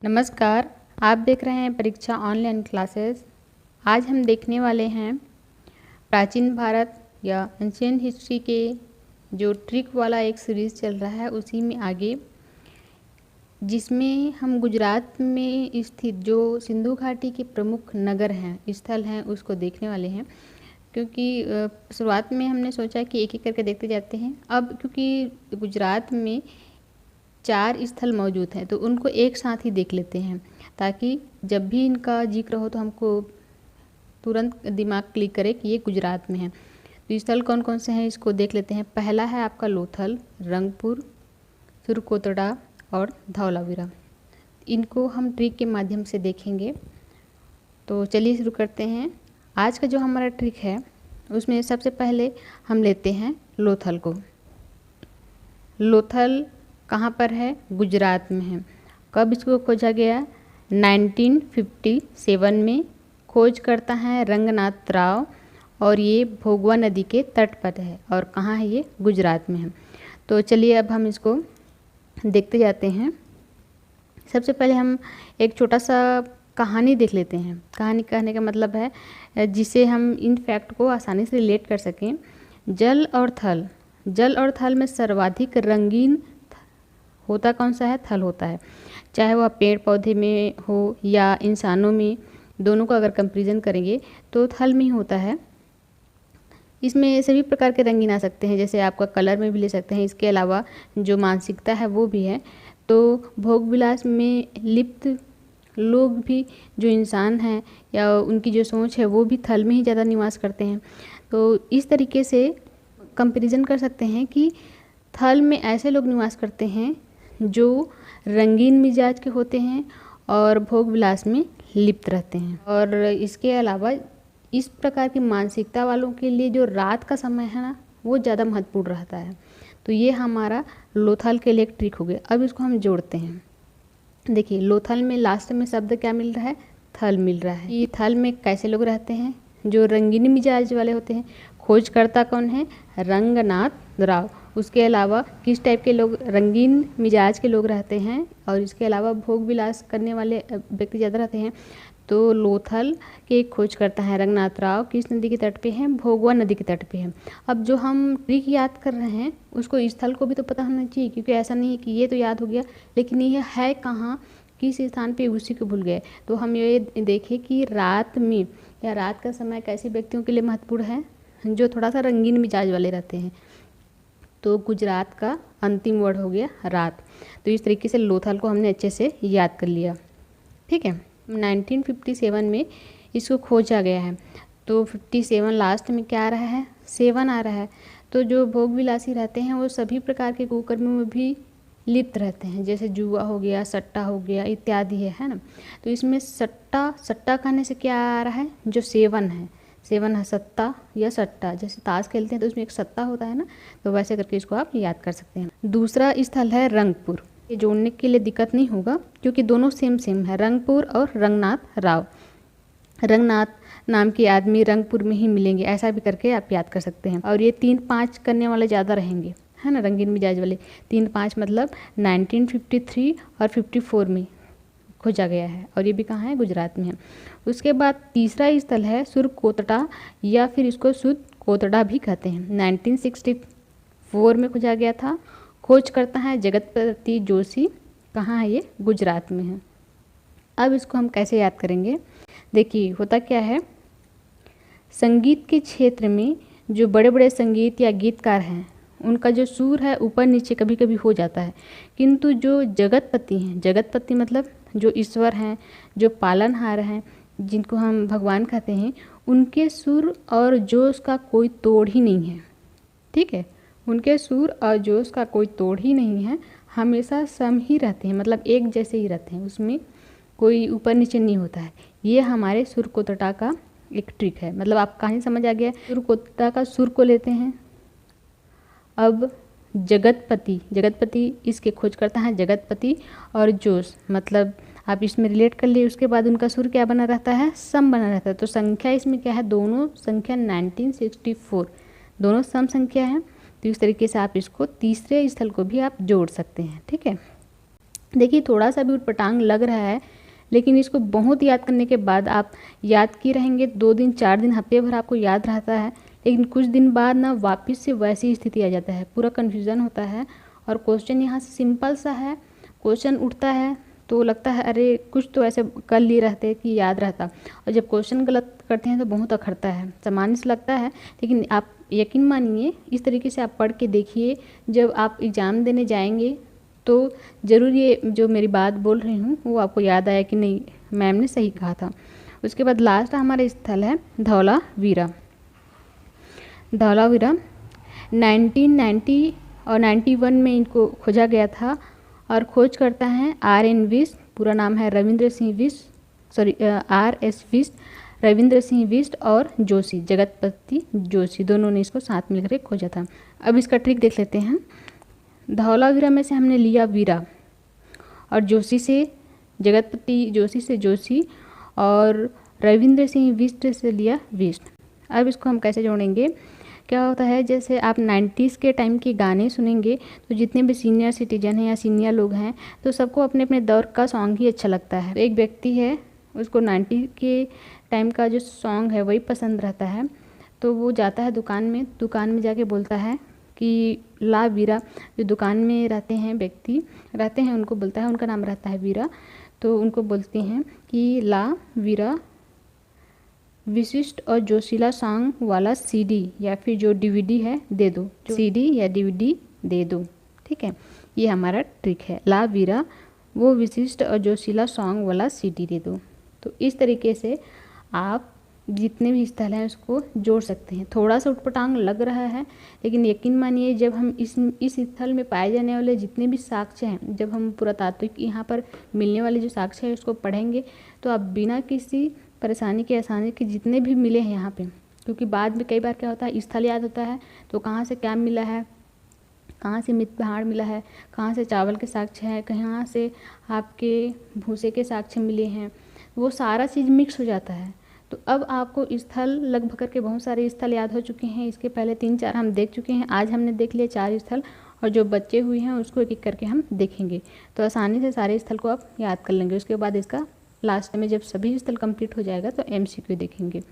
नमस्कार, आप देख रहे हैं परीक्षा ऑनलाइन क्लासेस। आज हम देखने वाले हैं प्राचीन भारत या एंशिएंट हिस्ट्री के जो ट्रिक वाला एक सीरीज़ चल रहा है उसी में आगे, जिसमें हम गुजरात में स्थित जो सिंधु घाटी के प्रमुख नगर हैं, स्थल हैं, उसको देखने वाले हैं। क्योंकि शुरुआत में हमने सोचा कि एक एक करके देखते जाते हैं। अब क्योंकि गुजरात में 4 स्थल मौजूद हैं तो उनको एक साथ ही देख लेते हैं, ताकि जब भी इनका जिक्र हो तो हमको तुरंत दिमाग क्लिक करे कि ये गुजरात में है। तो स्थल कौन कौन से हैं इसको देख लेते हैं। पहला है आपका लोथल, रंगपुर, सुरकोतड़ा और धौलावीरा। इनको हम ट्रिक के माध्यम से देखेंगे। तो चलिए शुरू करते हैं। आज का जो हमारा ट्रिक है उसमें सबसे पहले हम लेते हैं लोथल को। लोथल कहाँ पर है? गुजरात में है। कब इसको खोजा गया? 1957 में। खोज करता है रंगनाथ राव और ये भोगवा नदी के तट पर है। और कहाँ है ये? गुजरात में है। तो चलिए अब हम इसको देखते जाते हैं। सबसे पहले हम एक छोटा सा कहानी देख लेते हैं। कहानी कहने का मतलब है जिसे हम इन फैक्ट को आसानी से रिलेट कर सकें। जल और थल में सर्वाधिक रंगीन होता कौन सा है? थल होता है। चाहे वह पेड़ पौधे में हो या इंसानों में, दोनों का अगर कंपैरिजन करेंगे तो थल में ही होता है। इसमें सभी प्रकार के रंगीन आ सकते हैं, जैसे आपका कलर में भी ले सकते हैं। इसके अलावा जो मानसिकता है वो भी है। तो भोग विलास में लिप्त लोग भी, जो इंसान हैं या उनकी जो सोच है वो भी थल में ही ज़्यादा निवास करते हैं। तो इस तरीके से कंपैरिजन कर सकते हैं कि थल में ऐसे लोग निवास करते हैं जो रंगीन मिजाज के होते हैं और भोग विलास में लिप्त रहते हैं। और इसके अलावा इस प्रकार की मानसिकता वालों के लिए जो रात का समय है ना, वो ज़्यादा महत्वपूर्ण रहता है। तो ये हमारा लोथल के लिए एक ट्रिक हो गया। अब इसको हम जोड़ते हैं। देखिए, लोथल में लास्ट में शब्द क्या मिल रहा है? थल मिल रहा है। ये थल में कैसे लोग रहते हैं? जो रंगीन मिजाज वाले होते हैं। खोजकर्ता कौन है? रंगनाथ राव। उसके अलावा किस टाइप के लोग? रंगीन मिजाज के लोग रहते हैं। और इसके अलावा भोग विलास करने वाले व्यक्ति ज़्यादा रहते हैं। तो लोथल के खोज करता है रंगनाथ राव किस नदी के तट पे है? भोगवा नदी के तट पे है। अब जो हम ट्रिक याद कर रहे हैं उसको स्थल को भी तो पता होना चाहिए, क्योंकि ऐसा नहीं है कि ये तो याद हो गया लेकिन ये है कहाँ, किस स्थान पे, उसी को भूल गए। तो हम ये देखें कि रात में या रात का समय कैसे व्यक्तियों के लिए महत्वपूर्ण है? जो थोड़ा सा रंगीन मिजाज वाले रहते हैं। तो गुजरात का अंतिम वर्ड हो गया रात। तो इस तरीके से लोथल को हमने अच्छे से याद कर लिया। ठीक है। 1957 में इसको खोजा गया है। तो 57 लास्ट में क्या आ रहा है? 7 आ रहा है। तो जो भोग विलासी रहते हैं वो सभी प्रकार के कुकर्मों में भी लिप्त रहते हैं, जैसे जुआ हो गया, सट्टा हो गया इत्यादि है ना। तो इसमें सट्टा कहने से क्या आ रहा है? जो 7 है, 7 है सत्ता या सट्टा। जैसे ताश खेलते हैं तो उसमें एक सत्ता होता है ना, तो वैसे करके इसको आप याद कर सकते हैं। दूसरा स्थल है रंगपुर। ये जोड़ने के लिए दिक्कत नहीं होगा क्योंकि दोनों सेम है, रंगपुर और रंगनाथ राव। रंगनाथ नाम के आदमी रंगपुर में ही मिलेंगे, ऐसा भी करके आप याद कर सकते हैं। और ये 3-5 करने वाले ज़्यादा रहेंगे, है ना, रंगीन मिजाज वाले। 3-5 मतलब 1953 और 54 में खोजा गया है। और ये भी कहाँ है? गुजरात में है। उसके बाद तीसरा स्थल है सुरकोतड़ा, या फिर इसको सुरकोतड़ा भी कहते हैं। 1964 में खोजा गया था। खोज करता है जगतपति जोशी। कहाँ है ये? गुजरात में है। अब इसको हम कैसे याद करेंगे? देखिए, होता क्या है, संगीत के क्षेत्र में जो बड़े बड़े संगीत या गीतकार हैं उनका जो सुर है ऊपर नीचे कभी कभी हो जाता है, किंतु जो जगतपति हैं, जगतपति मतलब जो ईश्वर हैं, जो पालनहार हैं, जिनको हम भगवान कहते हैं, उनके सुर और जोश का कोई तोड़ ही नहीं है। ठीक है, उनके सुर और जोश का कोई तोड़ ही नहीं है। हमेशा सम ही रहते हैं, मतलब एक जैसे ही रहते हैं, उसमें कोई ऊपर नीचे नहीं होता है। ये हमारे सुरकोतड़ा का एक ट्रिक है। मतलब आप कहानी समझ आ गया। सुरकोतड़ा का सुर को लेते हैं। अब जगतपति इसके खोज करता है जगतपति, और जोश मतलब आप इसमें रिलेट कर लिए। उसके बाद उनका सुर क्या बना रहता है? सम बना रहता है। तो संख्या इसमें क्या है? दोनों संख्या 1964, दोनों सम संख्या है। तो इस तरीके से आप इसको तीसरे स्थल को भी आप जोड़ सकते हैं। ठीक है। देखिए थोड़ा सा भी उटपटांग लग रहा है, लेकिन इसको बहुत याद करने के बाद आप याद किए रहेंगे, 2 दिन 4 दिन हफ्ते भर आपको याद रहता है, लेकिन कुछ दिन बाद ना वापस से वैसी स्थिति आ जाता है, पूरा कन्फ्यूज़न होता है। और क्वेश्चन यहाँ से सिंपल सा है, क्वेश्चन उठता है तो लगता है अरे कुछ तो ऐसे कर लिए रहते कि याद रहता, और जब क्वेश्चन गलत करते हैं तो बहुत अखरता है, सामान्य से लगता है। लेकिन आप यकीन मानिए इस तरीके से आप पढ़ के देखिए, जब आप एग्ज़ाम देने जाएंगे तो ज़रूर ये जो मेरी बात बोल रही हूँ वो आपको याद आया कि नहीं, मैम ने सही कहा था। उसके बाद लास्ट हमारा स्थल है धौलावीरा। धौलावीरा 1990 और 91 में इनको खोजा गया था, और खोज करता है R.N. बिष्ट, पूरा नाम है रविंद्र सिंह बिष्ट, R.S. बिष्ट, रविंद्र सिंह बिष्ट और जोशी, जगतपति जोशी, दोनों ने इसको साथ मिलकर खोजा था। अब इसका ट्रिक देख लेते हैं। धौलावीरा में से हमने लिया वीरा, और जोशी से जगतपति जोशी से जोशी, और रविंद्र सिंह बिष्ट से लिया बिष्ट। अब इसको हम कैसे जोड़ेंगे, क्या होता है, जैसे आप 90s के टाइम के गाने सुनेंगे तो जितने भी सीनियर सिटीजन हैं या सीनियर लोग हैं तो सबको अपने अपने दौर का सॉन्ग ही अच्छा लगता है। एक व्यक्ति है उसको 90 के टाइम का जो सॉन्ग है वही पसंद रहता है, तो वो जाता है दुकान में जाके बोलता है कि ला वीरा, जो दुकान में रहते हैं व्यक्ति रहते हैं उनको बोलता है, उनका नाम रहता है वीरा, तो उनको बोलते हैं कि ला वीरा विशिष्ट और जोशीला सॉन्ग वाला CD या फिर जो DVD है दे दो, CD या DVD दे दो। ठीक है, ये हमारा ट्रिक है, ला वीरा वो विशिष्ट और जोशीला सॉन्ग वाला CD दे दो। तो इस तरीके से आप जितने भी स्थल हैं उसको जोड़ सकते हैं। थोड़ा सा उटपटांग लग रहा है, लेकिन यकीन मानिए जब हम इस स्थल में पाए जाने वाले जितने भी साक्ष्य हैं, जब हम पुरातात्विक यहाँ पर मिलने वाले जो साक्ष्य है उसको पढ़ेंगे तो आप बिना किसी परेशानी के आसानी के जितने भी मिले हैं यहाँ पे, क्योंकि बाद में कई बार क्या होता है स्थल याद होता है तो कहाँ से क्या मिला है, कहाँ से मृत पहाड़ मिला है, कहाँ से चावल के साक्ष्य है, कहाँ से आपके भूसे के साक्ष्य मिले हैं, वो सारा चीज़ मिक्स हो जाता है। तो अब आपको स्थल लगभग करके बहुत सारे स्थल याद हो चुके हैं, इसके पहले 3-4 हम देख चुके हैं, आज हमने देख लिए 4 स्थल, और जो बचे हुए हैं उसको एक एक करके हम देखेंगे, तो आसानी से सारे स्थल को आप याद कर लेंगे। उसके बाद इसका लास्ट में जब सभी स्थल कंप्लीट हो जाएगा तो MCQ देखेंगे।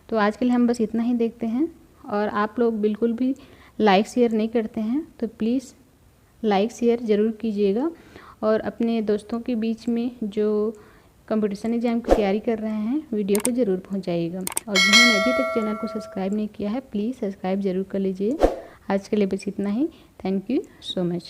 तो आज के लिए हम बस इतना ही देखते हैं, और आप लोग बिल्कुल भी लाइक शेयर नहीं करते हैं तो प्लीज़ लाइक शेयर ज़रूर कीजिएगा, और अपने दोस्तों के बीच में जो कंपटीशन एग्जाम की तैयारी कर रहे हैं वीडियो को ज़रूर पहुंचाइएगा, और जिन्होंने अभी तक चैनल को सब्सक्राइब नहीं किया है प्लीज़ सब्सक्राइब ज़रूर कर लीजिए। आज के लिए बस इतना ही, थैंक यू सो मच।